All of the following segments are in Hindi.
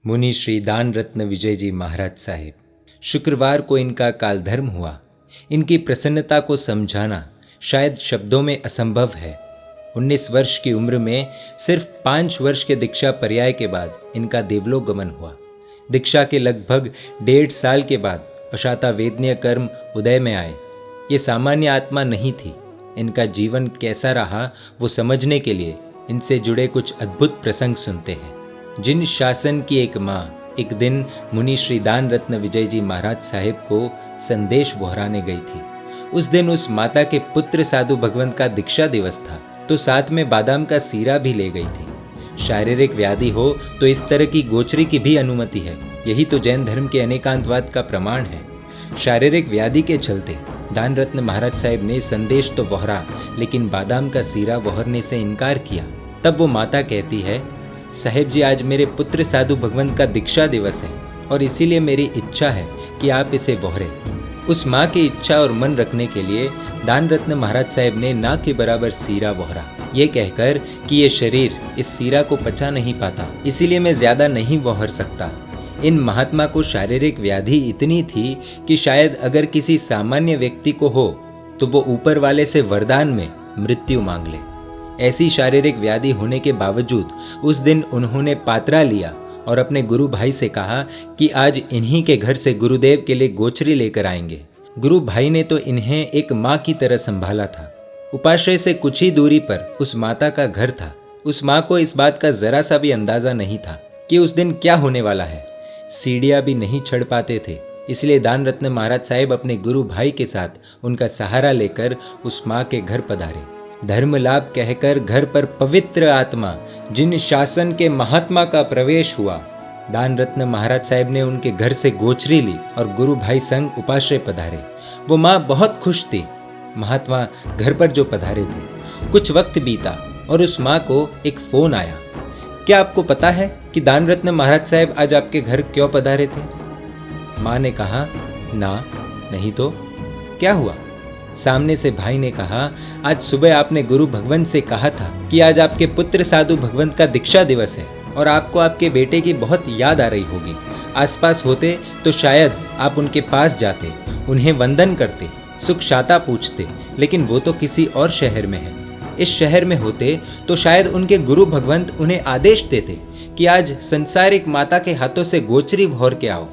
मुनि श्री दान रत्न विजय जी महाराज साहेब। शुक्रवार को इनका काल धर्म हुआ। इनकी प्रसन्नता को समझाना शायद शब्दों में असंभव है। 19 वर्ष की उम्र में सिर्फ 5 वर्ष के दीक्षा पर्याय के बाद इनका देवलोक गमन हुआ। दीक्षा के लगभग 1.5 साल के बाद अशाता वेदनीय कर्म उदय में आए। ये सामान्य आत्मा नहीं थी। इनका जीवन कैसा रहा वो समझने के लिए इनसे जुड़े कुछ अद्भुत प्रसंग सुनते हैं। जिन शासन की एक माँ एक दिन मुनि श्री दान रत्न विजय जी महाराज साहेब को संदेश बोहराने गई थी। उस दिन उस माता के पुत्र साधु भगवंत का दीक्षा दिवस था, तो साथ में बादाम का सीरा भी ले गई थी। शारीरिक व्याधि हो तो इस तरह की गोचरी की भी अनुमति है। यही तो जैन धर्म के अनेकांतवाद का प्रमाण है। शारीरिक व्याधि के चलते दान रत्न महाराज साहेब ने संदेश तो बोहरा, लेकिन बादाम का सीरा बोहरने से इनकार किया। तब वो माता कहती है, साहेब जी, आज मेरे पुत्र साधु भगवंत का दीक्षा दिवस है और इसीलिए मेरी इच्छा है कि आप इसे बोहरे। उस माँ की इच्छा और मन रखने के लिए दान रत्न महाराज साहेब ने ना के बराबर सीरा बोहरा, ये कहकर कि ये शरीर इस सीरा को पचा नहीं पाता, इसीलिए मैं ज्यादा नहीं बोहर सकता। इन महात्मा को शारीरिक व्याधि इतनी थी कि शायद अगर किसी सामान्य व्यक्ति को हो तो वो ऊपर वाले से वरदान में मृत्यु मांग ले। ऐसी शारीरिक व्याधि होने के बावजूद उस दिन उन्होंने पात्रा लिया और अपने गुरु भाई से कहा कि आज इन्हीं के घर से गुरुदेव के लिए गोचरी लेकर आएंगे। गुरु भाई ने तो इन्हें एक माँ की तरह संभाला था। उपाश्रय से कुछ ही दूरी पर उस माता का घर था। उस माँ को इस बात का जरा सा भी अंदाजा नहीं था कि उस दिन क्या होने वाला है। सीढ़ियाँ भी नहीं चढ़ पाते थे, इसलिए दान रत्न महाराज साहेब अपने गुरु भाई के साथ उनका सहारा लेकर उस माँ के घर पधारे। धर्म लाभ कहकर घर पर पवित्र आत्मा जिन शासन के महात्मा का प्रवेश हुआ, दान रत्न महाराज साहेब ने उनके घर से गोचरी ली और गुरु भाई संग उपाश्रय पधारे। वो माँ बहुत खुश थी। महात्मा घर पर जो पधारे थे, कुछ वक्त बीता और उस माँ को एक फोन आया। क्या आपको पता है कि दान रत्न महाराज साहेब आज आपके घर क्यों पधारे थे? माँ ने कहा, ना, नहीं तो क्या हुआ? सामने से भाई ने कहा, आज सुबह आपने गुरु भगवंत से कहा था कि आज आपके पुत्र साधु भगवंत का दीक्षा दिवस है और आपको आपके बेटे की बहुत याद आ रही होगी। आसपास होते तो शायद आप उनके पास जाते, उन्हें वंदन करते, सुख शाता पूछते, लेकिन वो तो किसी और शहर में है। इस शहर में होते तो शायद उनके गुरु भगवंत उन्हें आदेश देते कि आज संसारिक माता के हाथों से गोचरी भोर के आओ।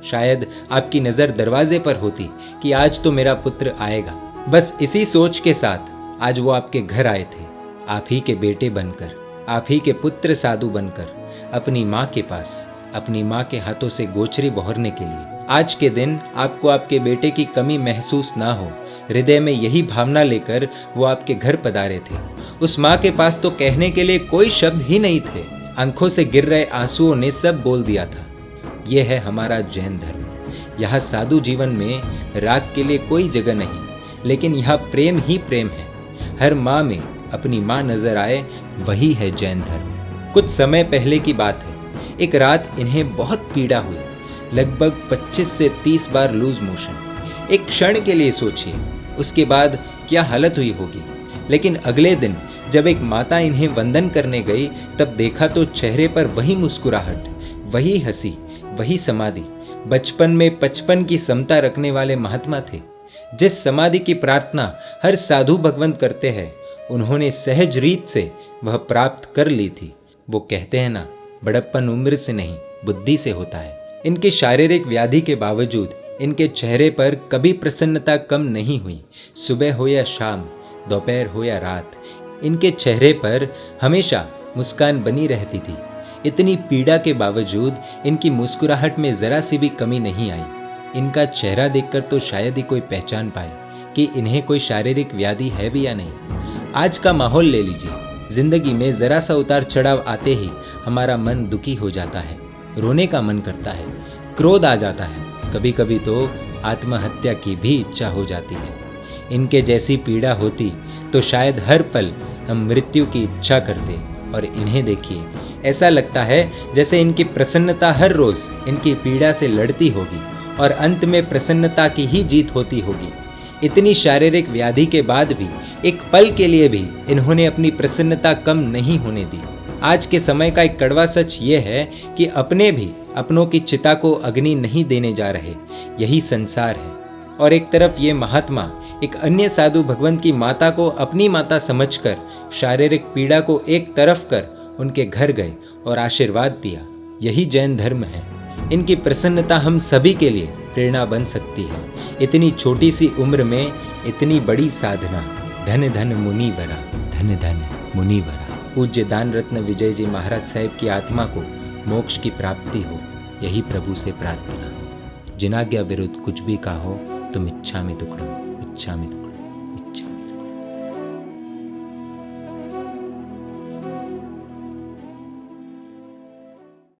शायद आपकी नज़र दरवाजे पर होती कि आज तो मेरा पुत्र आएगा। बस इसी सोच के साथ आज वो आपके घर आए थे, आप ही के बेटे बनकर, आप ही के पुत्र साधु बनकर, अपनी माँ के पास, अपनी माँ के हाथों से गोचरी बहोरने के लिए। आज के दिन आपको आपके बेटे की कमी महसूस ना हो, हृदय में यही भावना लेकर वो आपके घर पधारे थे। उस माँ के पास तो कहने के लिए कोई शब्द ही नहीं थे। आंखों से गिर रहे आंसुओं ने सब बोल दिया था। ये है हमारा जैन धर्म। यहाँ साधु जीवन में राग के लिए कोई जगह नहीं, लेकिन यहाँ प्रेम ही प्रेम है। हर माँ में अपनी माँ नजर आए, वही है जैन धर्म। कुछ समय पहले की बात है। एक रात इन्हें बहुत पीड़ा हुई, लगभग 25 से 30 बार लूज मोशन। एक क्षण के लिए सोचिए उसके बाद क्या हालत हुई होगी। लेकिन अगले दिन जब एक माता इन्हें वंदन करने गई, तब देखा तो चेहरे पर वही मुस्कुराहट, वही हंसी, वही समाधि। बचपन में 55 की समता रखने वाले महात्मा थे। जिस समाधि की प्रार्थना हर साधु भगवंत करते हैं, उन्होंने सहज रीत से वह प्राप्त कर ली थी। वो कहते हैं ना, बड़प्पन उम्र से नहीं बुद्धि से होता है। इनकी शारीरिक व्याधि के बावजूद इनके चेहरे पर कभी प्रसन्नता कम नहीं हुई। सुबह हो या शाम, दोपहर हो या रात, इनके चेहरे पर हमेशा मुस्कान बनी रहती थी। इतनी पीड़ा के बावजूद इनकी मुस्कुराहट में जरा सी भी कमी नहीं आई। इनका चेहरा देखकर तो शायद ही कोई पहचान पाए कि इन्हें कोई शारीरिक व्याधि है भी या नहीं। आज का माहौल ले लीजिए। जिंदगी में जरा सा उतार चढ़ाव आते ही हमारा मन दुखी हो जाता है, रोने का मन करता है, क्रोध आ जाता है, कभी कभी तो आत्महत्या की भी इच्छा हो जाती है। इनके जैसी पीड़ा होती तो शायद हर पल हम मृत्यु की इच्छा करते, और इन्हें देखिए, ऐसा लगता है जैसे इनकी प्रसन्नता हर रोज इनकी पीड़ा से लड़ती होगी और अंत में प्रसन्नता की ही जीत होती होगी। इतनी शारीरिक व्याधि के बाद भी एक पल के लिए भी इन्होंने अपनी प्रसन्नता कम नहीं होने दी। आज के समय का एक कड़वा सच ये है कि अपने भी अपनों की चिता को अग्नि नहीं देने जा रहे। यही संसार है। और एक तरफ ये महात्मा एक अन्य साधु भगवंत की माता को अपनी माता समझकर शारीरिक पीड़ा को एक तरफ कर उनके घर गए और आशीर्वाद दिया। यही जैन धर्म है। इनकी प्रसन्नता हम सभी के लिए प्रेरणा बन सकती है। इतनी छोटी सी उम्र में इतनी बड़ी साधना। धन धन मुनिवरा, धन धन मुनिवरा। पूज्य दान रत्न विजय जी महाराज साहिब की आत्मा को मोक्ष की प्राप्ति हो, यही प्रभु से प्रार्थना। जिनाज्ञा विरुद्ध कुछ भी कहो तुम इच्छा में दुखड़ो, इच्छा में